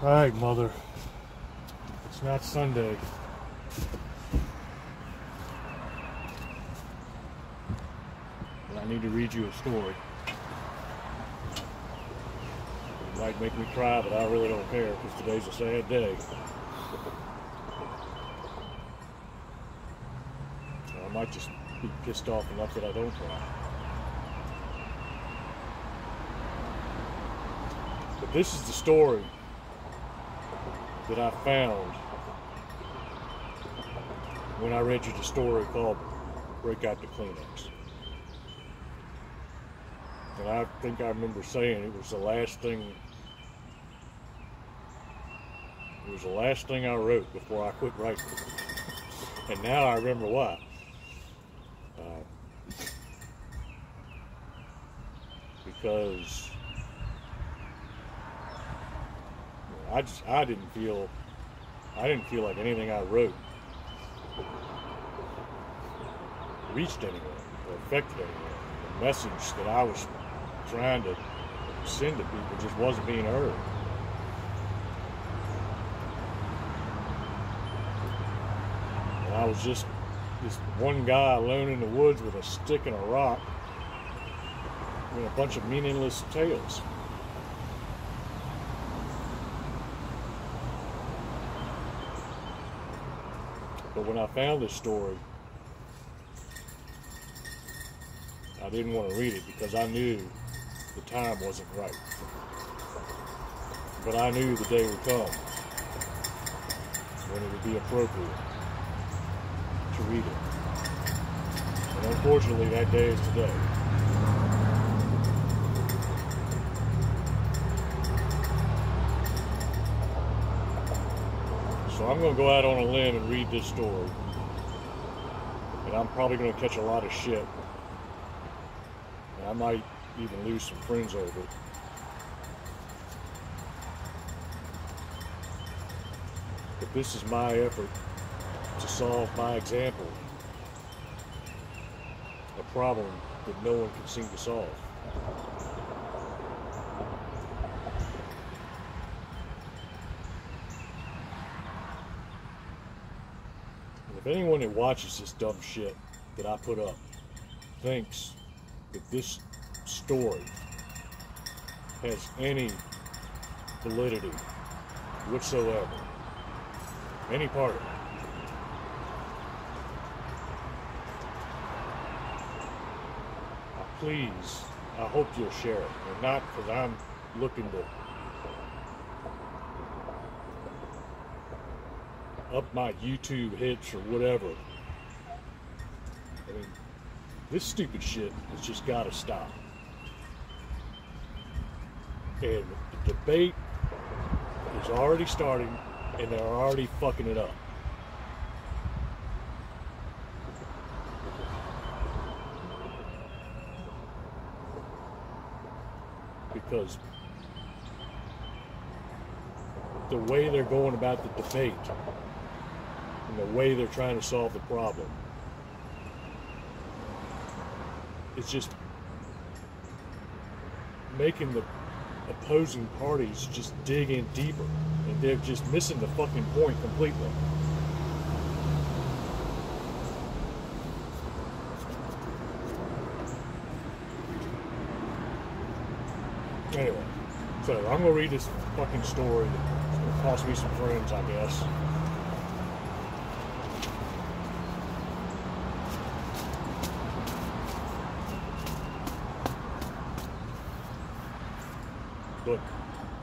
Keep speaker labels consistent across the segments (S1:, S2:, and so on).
S1: Alright, Mother. It's not Sunday. But I need to read you a story. It might make me cry, but I really don't care because today's a sad day. I might just be pissed off enough that I don't cry. But this is the story that I found when I read you the story called Break Out the Kleenex. And I think I remember saying it was the last thing I wrote before I quit writing. And now I remember why. Because I didn't feel like anything I wrote reached anyone or affected anyone. The message that I was trying to send to people just wasn't being heard. And I was just this one guy alone in the woods with a stick and a rock and a bunch of meaningless tales. But when I found this story, I didn't want to read it because I knew the time wasn't right. But I knew the day would come when it would be appropriate to read it. And unfortunately, that day is today. So I'm going to go out on a limb and read this story. And I'm probably going to catch a lot of shit. And I might even lose some friends over it. But this is my effort to solve, by example, a problem that no one can seem to solve. If anyone that watches this dumb shit that I put up thinks that this story has any validity whatsoever, any part of it, please, I hope you'll share it. And not because I'm looking to up my YouTube hits or whatever. I mean, this stupid shit has just got to stop. And the debate is already starting, and they're already fucking it up. Because the way they're going about the debate and the way they're trying to solve the problem, it's just making the opposing parties just dig in deeper, and they're just missing the fucking point completely. Anyway, so I'm gonna read this fucking story. It's gonna cost me some friends, I guess. But,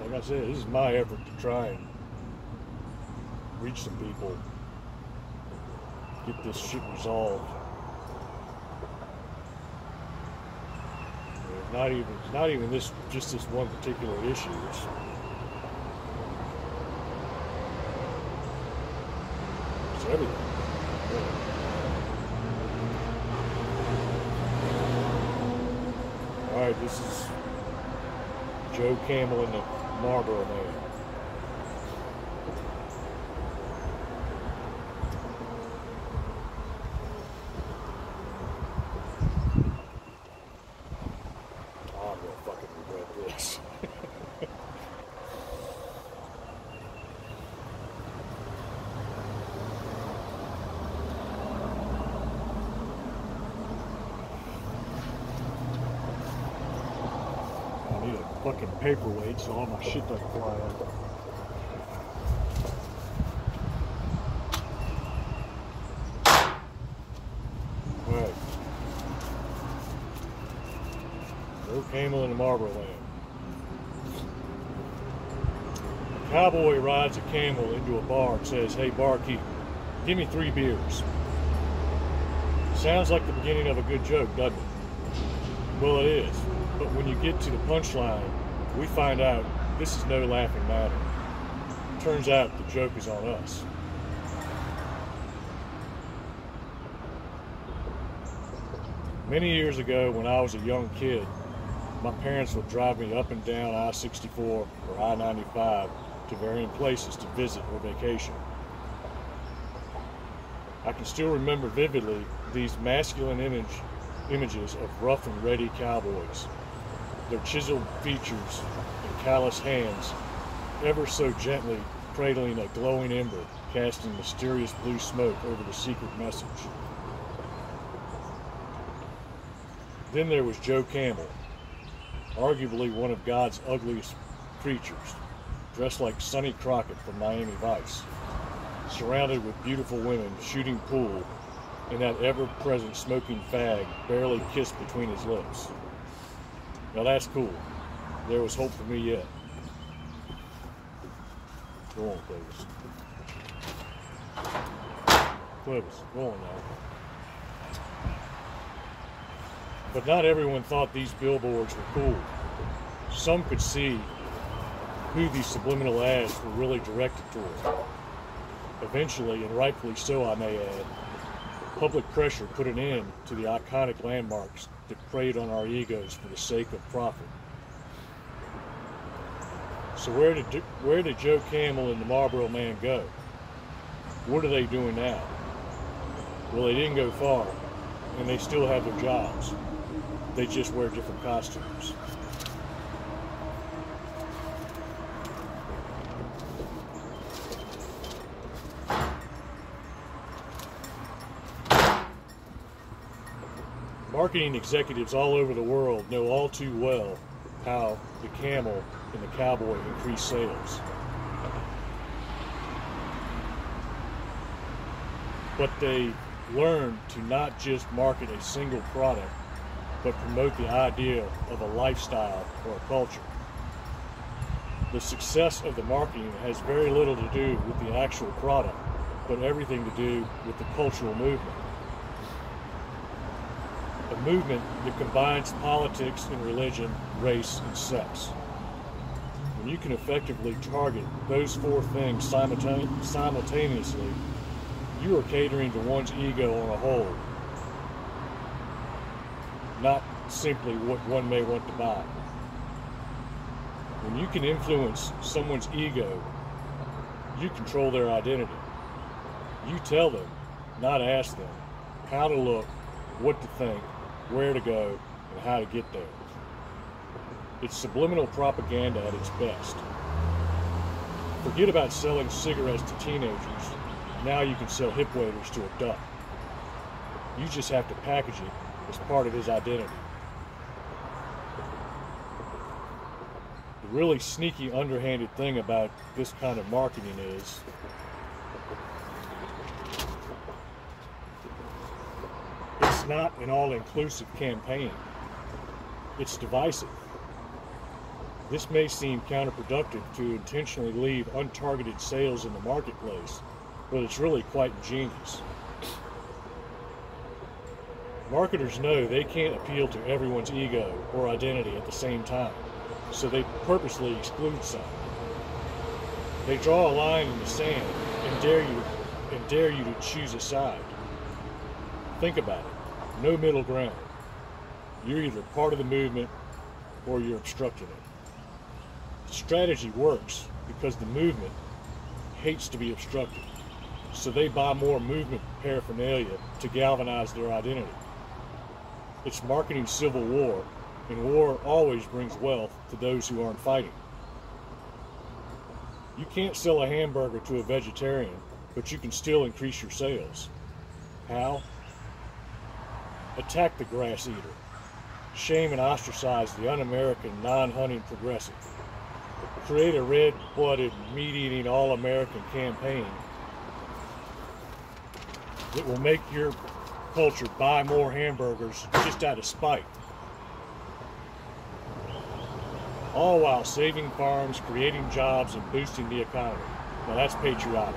S1: like I said, this is my effort to try and reach some people, get this shit resolved. It's not even this, just this one particular issue. It's everything. All right, this is Joe Camel and the Marlboro Man. Oh, I'm gonna fucking regret this. fucking paperweight so all my shit doesn't fly out. Alright. No camel in the Marlboro Land. A cowboy rides a camel into a bar and says, "Hey barkeep, give me 3 beers." Sounds like the beginning of a good joke, doesn't it? Well, it is. But when you get to the punchline, we find out this is no laughing matter. Turns out the joke is on us. Many years ago, when I was a young kid, my parents would drive me up and down I-64 or I-95 to varying places to visit or vacation. I can still remember vividly these masculine images of rough and ready cowboys, their chiseled features and callous hands ever so gently cradling a glowing ember, casting mysterious blue smoke over the secret message. Then there was Joe Camel, arguably one of God's ugliest creatures, dressed like Sonny Crockett from Miami Vice, surrounded with beautiful women shooting pool, and that ever-present smoking fag barely kissed between his lips. Now that's cool. There was hope for me yet. Go on, Clovis. Clovis, go on now. But not everyone thought these billboards were cool. Some could see who these subliminal ads were really directed toward. Eventually, and rightfully so I may add, public pressure put an end to the iconic landmarks that preyed on our egos for the sake of profit. So where did Joe Camel and the Marlboro Man go? What are they doing now? Well, they didn't go far, and they still have their jobs. They just wear different costumes. Marketing executives all over the world know all too well how the camel and the cowboy increase sales. But they learn to not just market a single product, but promote the idea of a lifestyle or a culture. The success of the marketing has very little to do with the actual product, but everything to do with the cultural movement. A movement that combines politics and religion, race, and sex. When you can effectively target those 4 things simultaneously, you are catering to one's ego on a whole, not simply what one may want to buy. When you can influence someone's ego, you control their identity. You tell them, not ask them, how to look, what to think, where to go, and how to get there. It's subliminal propaganda at its best. Forget about selling cigarettes to teenagers. Now you can sell hip waders to a duck. You just have to package it as part of his identity. The really sneaky, underhanded thing about this kind of marketing is it's not an all-inclusive campaign. It's divisive. This may seem counterproductive to intentionally leave untargeted sales in the marketplace, but it's really quite ingenious. Marketers know they can't appeal to everyone's ego or identity at the same time, so they purposely exclude some. They draw a line in the sand and dare you to choose a side. Think about it. No middle ground. You're either part of the movement or you're obstructing it. The strategy works because the movement hates to be obstructed, so they buy more movement paraphernalia to galvanize their identity. It's marketing civil war, and war always brings wealth to those who aren't fighting. You can't sell a hamburger to a vegetarian, but you can still increase your sales. How? Attack the grass eater. shame and ostracize the un-American, non-hunting progressive. Create a red-blooded, meat-eating, all-American campaign that will make your culture buy more hamburgers just out of spite. All while saving farms, creating jobs, and boosting the economy. Now that's patriotic.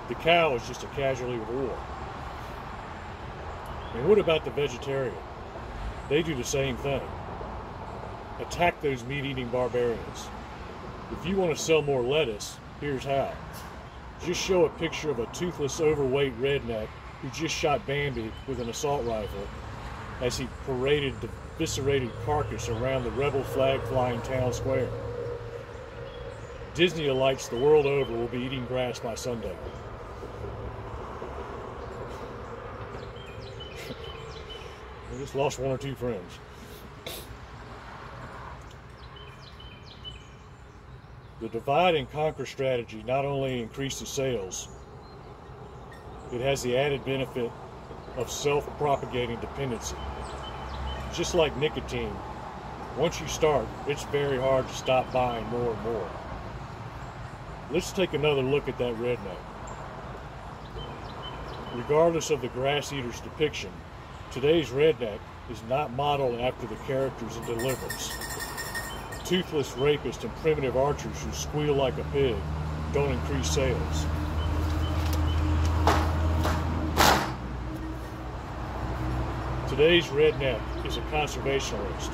S1: The cow is just a casualty of war. And what about the vegetarian? They do the same thing. Attack those meat-eating barbarians. If you want to sell more lettuce, here's how. Just show a picture of a toothless, overweight redneck who just shot Bambi with an assault rifle as he paraded the eviscerated carcass around the rebel flag-flying town square. Disney-alites the world over will be eating grass by sundown. I just lost one or two friends. The divide and conquer strategy not only increases sales, it has the added benefit of self-propagating dependency. Just like nicotine, once you start, it's very hard to stop buying more and more. Let's take another look at that redneck. Regardless of the grass eater's depiction, today's redneck is not modeled after the characters in Deliverance. Toothless rapists and primitive archers who squeal like a pig don't increase sales. Today's redneck is a conservationist,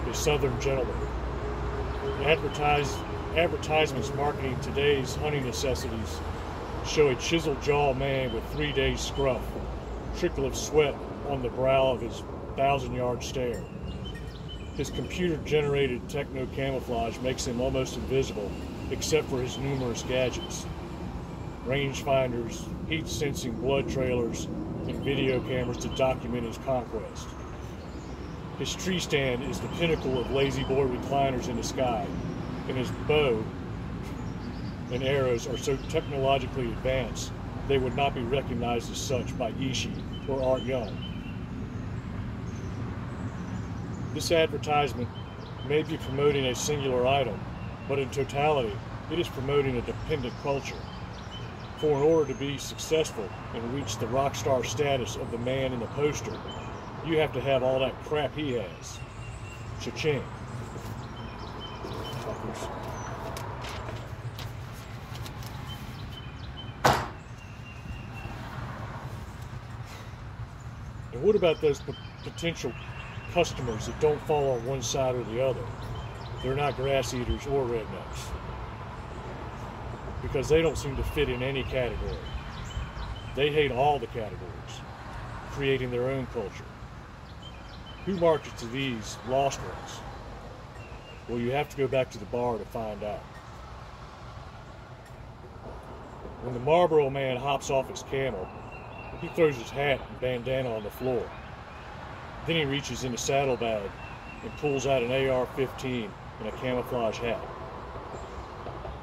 S1: a southern gentleman. Advertisements marketing today's hunting necessities show a chiseled jaw man with 3 days scruff, trickle of sweat on the brow of his 1,000-yard stare. His computer-generated techno-camouflage makes him almost invisible, except for his numerous gadgets. Rangefinders, heat-sensing blood trailers, and video cameras to document his conquest. His tree stand is the pinnacle of lazy boy recliners in the sky, and his bow and arrows are so technologically advanced they would not be recognized as such by Ishii or Art Young. This advertisement may be promoting a singular item, but in totality, it is promoting a dependent culture. For in order to be successful and reach the rock star status of the man in the poster, you have to have all that crap he has. Cha-ching. Fuckers. And what about those potential customers that don't fall on one side or the other? They're not grass eaters or rednecks, because they don't seem to fit in any category. They hate all the categories, creating their own culture. Who markets to these lost ones? Well, you have to go back to the bar to find out. When the Marlboro man hops off his camel, he throws his hat and bandana on the floor. Then he reaches in the saddlebag and pulls out an AR-15 and a camouflage hat.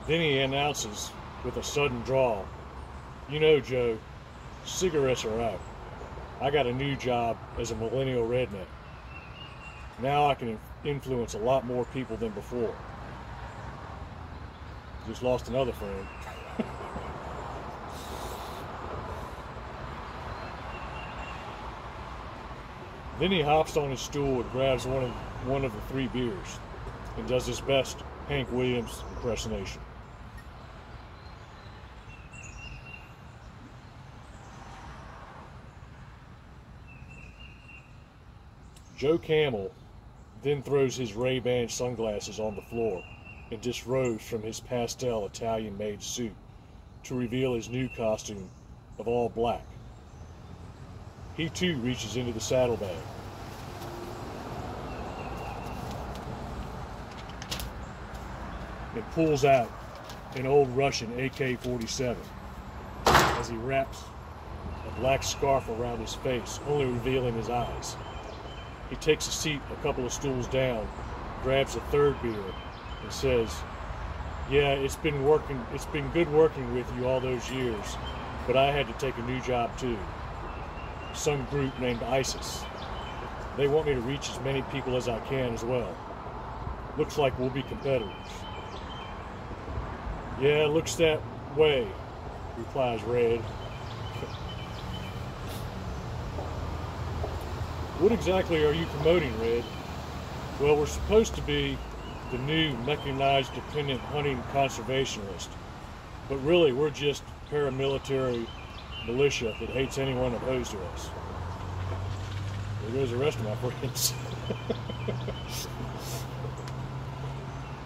S1: Then he announces with a sudden drawl, "You know, Joe, cigarettes are out. I got a new job as a millennial redneck. Now I can influence a lot more people than before." Just lost another friend. Then he hops on his stool and grabs one of the 3 beers and does his best Hank Williams impersonation. Joe Camel then throws his Ray-Ban sunglasses on the floor and disrobes from his pastel Italian-made suit to reveal his new costume of all black. He too reaches into the saddlebag. And pulls out an old Russian AK-47 as he wraps a black scarf around his face, only revealing his eyes. He takes a seat a couple of stools down, grabs a 3rd beer, and says, "Yeah, it's been good working with you all those years, but I had to take a new job too. Some group named ISIS. They want me to reach as many people as I can as well. Looks like we'll be competitors. Yeah, looks that way, replies Red. What exactly are you promoting, Red? Well, we're supposed to be the new mechanized dependent hunting conservationist, but really we're just paramilitary militia that hates anyone opposed to us. There goes the rest of my friends.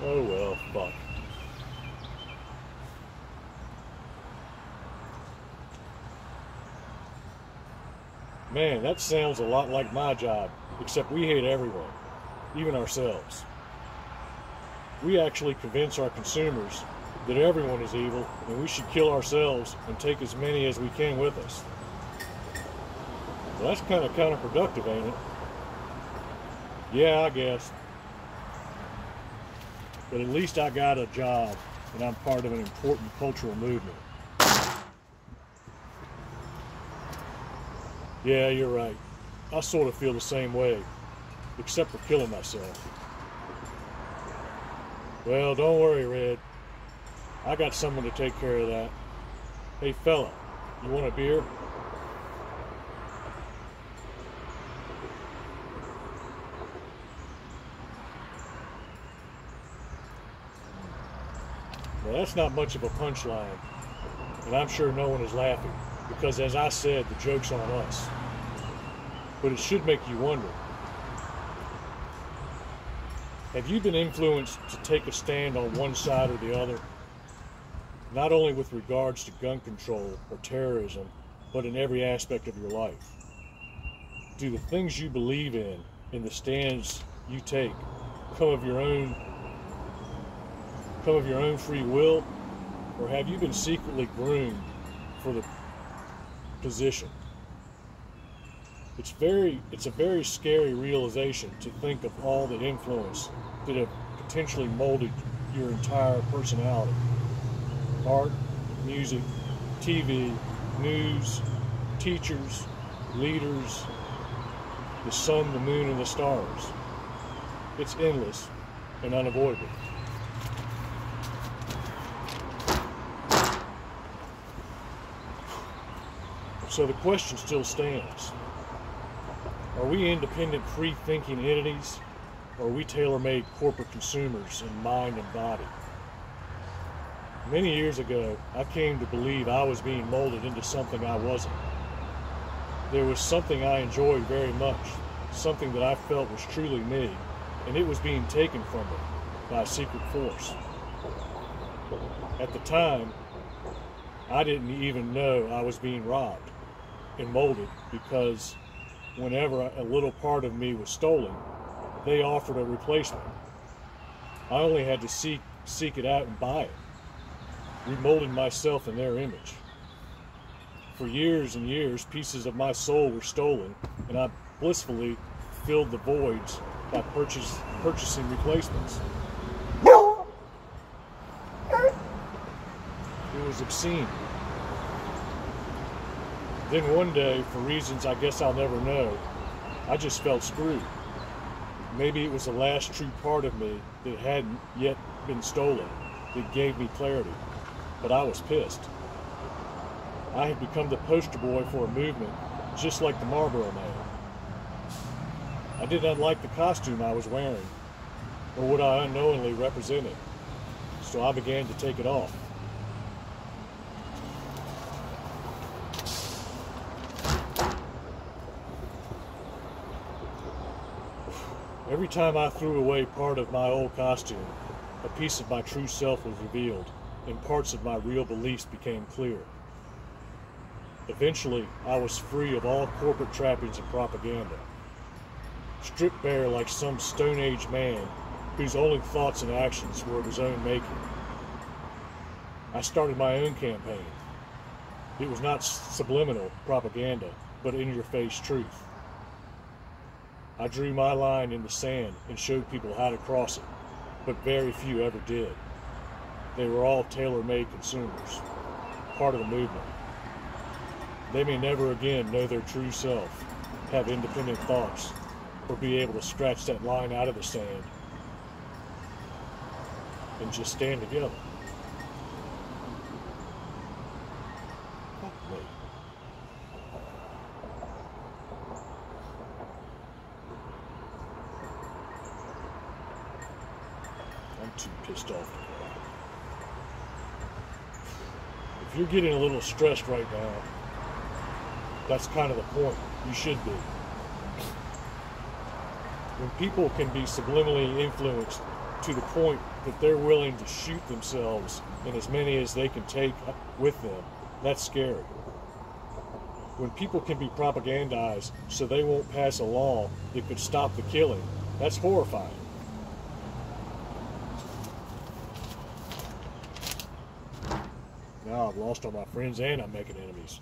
S1: Oh well, fuck. Man, that sounds a lot like my job, except we hate everyone, even ourselves. We actually convince our consumers that everyone is evil and we should kill ourselves and take as many as we can with us. Well, that's kind of counterproductive, ain't it? Yeah, I guess. But at least I got a job and I'm part of an important cultural movement. Yeah, you're right. I sort of feel the same way, except for killing myself. Well, don't worry, Red. I got someone to take care of that. Hey, fella, you want a beer? Well, that's not much of a punchline, and I'm sure no one is laughing, because as I said, the joke's on us. But it should make you wonder. Have you been influenced to take a stand on one side or the other? Not only with regards to gun control or terrorism, but in every aspect of your life. Do the things you believe in the stands you take, come of your own free will, or have you been secretly groomed for the position? It's a very scary realization to think of all the influence that have potentially molded your entire personality. Art, music, TV, news, teachers, leaders, the sun, the moon, and the stars. It's endless and unavoidable. So the question still stands. Are we independent, free-thinking entities, or are we tailor-made corporate consumers in mind and body? Many years ago, I came to believe I was being molded into something I wasn't. There was something I enjoyed very much, something that I felt was truly me, and it was being taken from me by a secret force. At the time, I didn't even know I was being robbed and molded, because whenever a little part of me was stolen, they offered a replacement. I only had to seek it out and buy it, remolding myself in their image. For years and years, pieces of my soul were stolen, and I blissfully filled the voids by purchasing replacements. It was obscene. Then one day, for reasons I guess I'll never know, I just felt screwed. Maybe it was the last true part of me that hadn't yet been stolen that gave me clarity, but I was pissed. I had become the poster boy for a movement just like the Marlboro Man. I did not like the costume I was wearing, or what I unknowingly represented, so I began to take it off. Every time I threw away part of my old costume, a piece of my true self was revealed, and parts of my real beliefs became clear. Eventually, I was free of all corporate trappings and propaganda, stripped bare like some Stone Age man whose only thoughts and actions were of his own making. I started my own campaign. It was not subliminal propaganda, but in-your-face truth. I drew my line in the sand and showed people how to cross it, but very few ever did. They were all tailor-made consumers, part of the movement. They may never again know their true self, have independent thoughts, or be able to scratch that line out of the sand and just stand together. Fuck me. I'm too pissed off. If you're getting a little stressed right now, that's kind of the point. You should be. When people can be subliminally influenced to the point that they're willing to shoot themselves and as many as they can take with them, that's scary. When people can be propagandized so they won't pass a law that could stop the killing, that's horrifying. Now I've lost all my friends and I'm making enemies.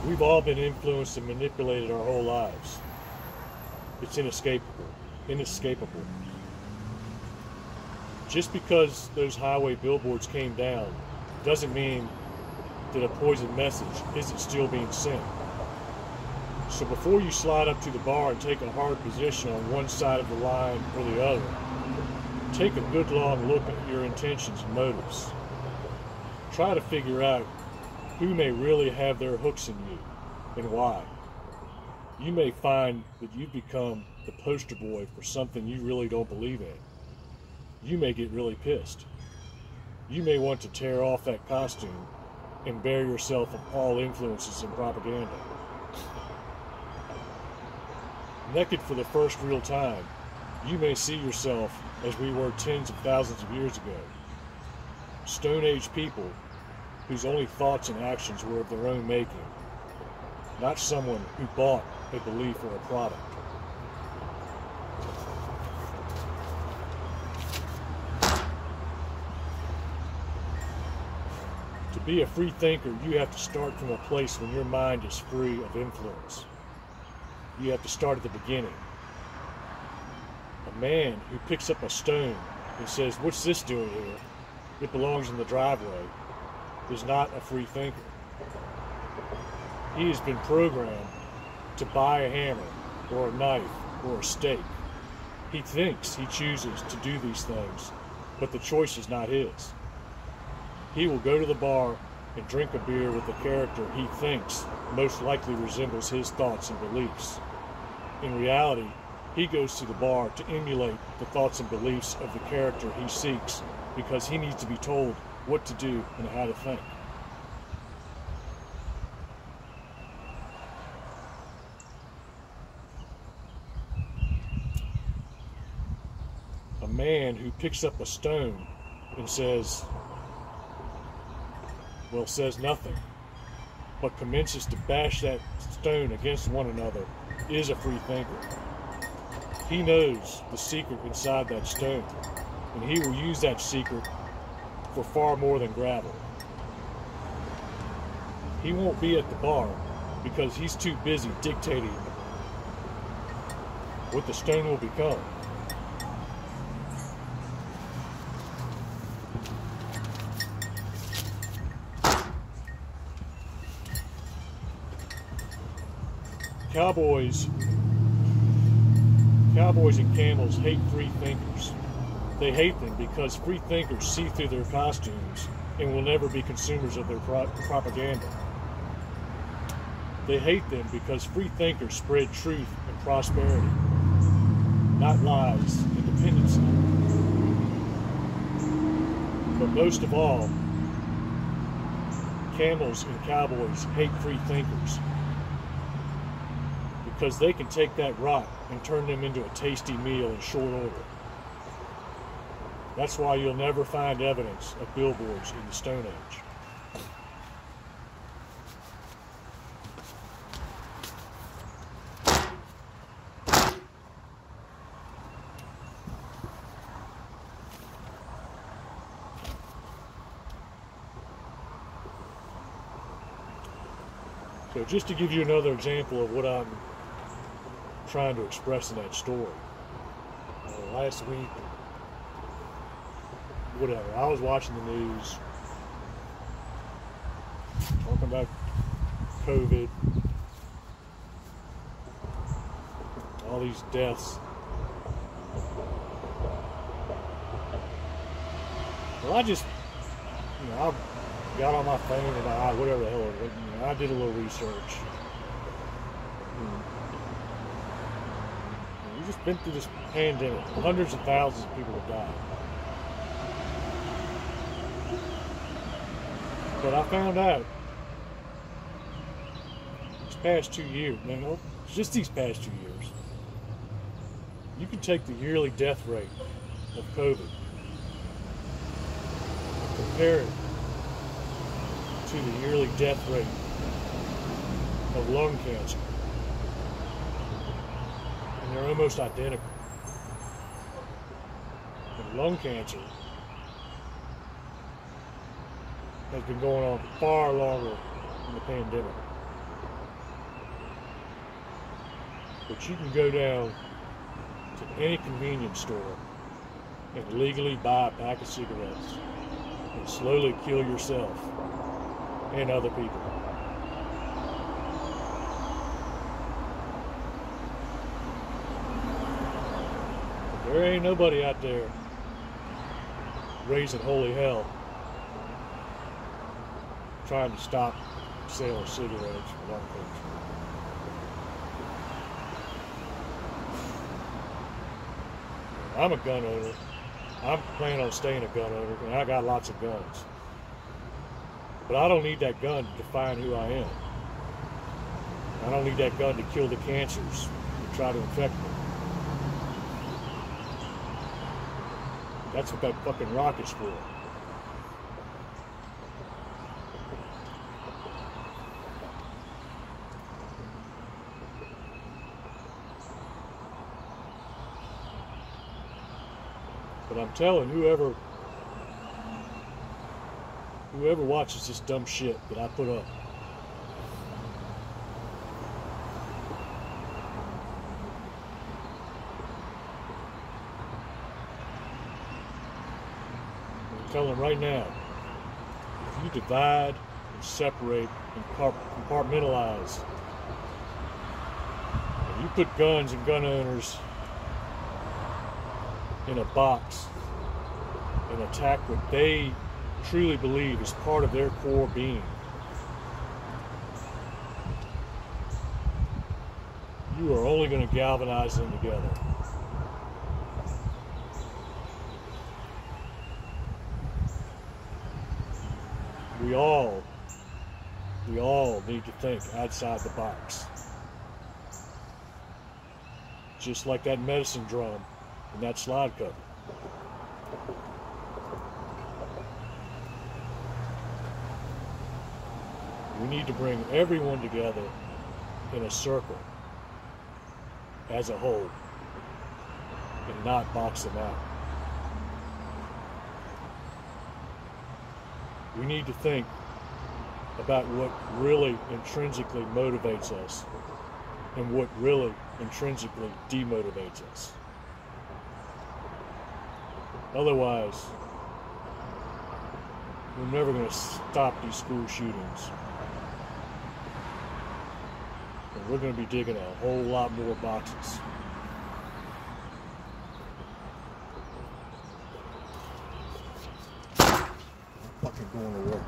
S1: We've all been influenced and manipulated our whole lives. It's inescapable. Inescapable. Just because those highway billboards came down doesn't mean that a poison message isn't still being sent. So before you slide up to the bar and take a hard position on one side of the line or the other, take a good long look at your intentions and motives. Try to figure out who may really have their hooks in you and why. You may find that you've become the poster boy for something you really don't believe in. You may get really pissed. You may want to tear off that costume and bare yourself of all influences and propaganda. Naked for the first real time, you may see yourself as we were tens of thousands of years ago. Stone Age people whose only thoughts and actions were of their own making, not someone who bought a belief or a product. To be a free thinker, you have to start from a place when your mind is free of influence. You have to start at the beginning. A man who picks up a stone and says, "What's this doing here? It belongs in the driveway," is not a free thinker. He has been programmed to buy a hammer or a knife or a steak. He thinks he chooses to do these things, but the choice is not his. He will go to the bar and drink a beer with the character he thinks most likely resembles his thoughts and beliefs. In reality, he goes to the bar to emulate the thoughts and beliefs of the character he seeks because he needs to be told what to do and how to think. A man who picks up a stone and says nothing, but commences to bash that stone against one another is a free thinker. He knows the secret inside that stone, and he will use that secret for far more than gravel. He won't be at the bar because he's too busy dictating what the stone will become. Cowboys and camels hate free thinkers. They hate them because free thinkers see through their costumes and will never be consumers of their propaganda. They hate them because free thinkers spread truth and prosperity, not lies and dependency. But most of all, camels and cowboys hate free thinkers because they can take that rot and turn them into a tasty meal in short order. That's why you'll never find evidence of billboards in the Stone Age. So just to give you another example of what I'm trying to express in that story. Last week, whatever, I was watching the news talking about COVID, all these deaths. Well, I just, I got on my phone and whatever the hell it was, I did a little research. We've just been through this pandemic. Hundreds of thousands of people have died. But I found out these past 2 years, it's just these past 2 years, you can take the yearly death rate of COVID, compare it to the yearly death rate of lung cancer, and they're almost identical. And lung cancer has been going on far longer than the pandemic. But you can go down to any convenience store and legally buy a pack of cigarettes and slowly kill yourself and other people. But there ain't nobody out there raising holy hell trying to stop selling cigarettes for lung cancer. I'm a gun owner. I'm planning on staying a gun owner, and I got lots of guns. But I don't need that gun to define who I am. I don't need that gun to kill the cancers that try to infect me. That's what that fucking rocket's for. But I'm telling whoever watches this dumb shit that I put up, I'm telling them right now, if you divide and separate and compartmentalize, and you put guns and gun owners in a box and attack what they truly believe is part of their core being, you are only going to galvanize them together. We all need to think outside the box. Just like that medicine drum and that slide cover. We need to bring everyone together in a circle as a whole and not box them out. We need to think about what really intrinsically motivates us and what really intrinsically demotivates us. Otherwise, we're never going to stop these school shootings. And we're going to be digging a whole lot more boxes. I'm fucking going to work.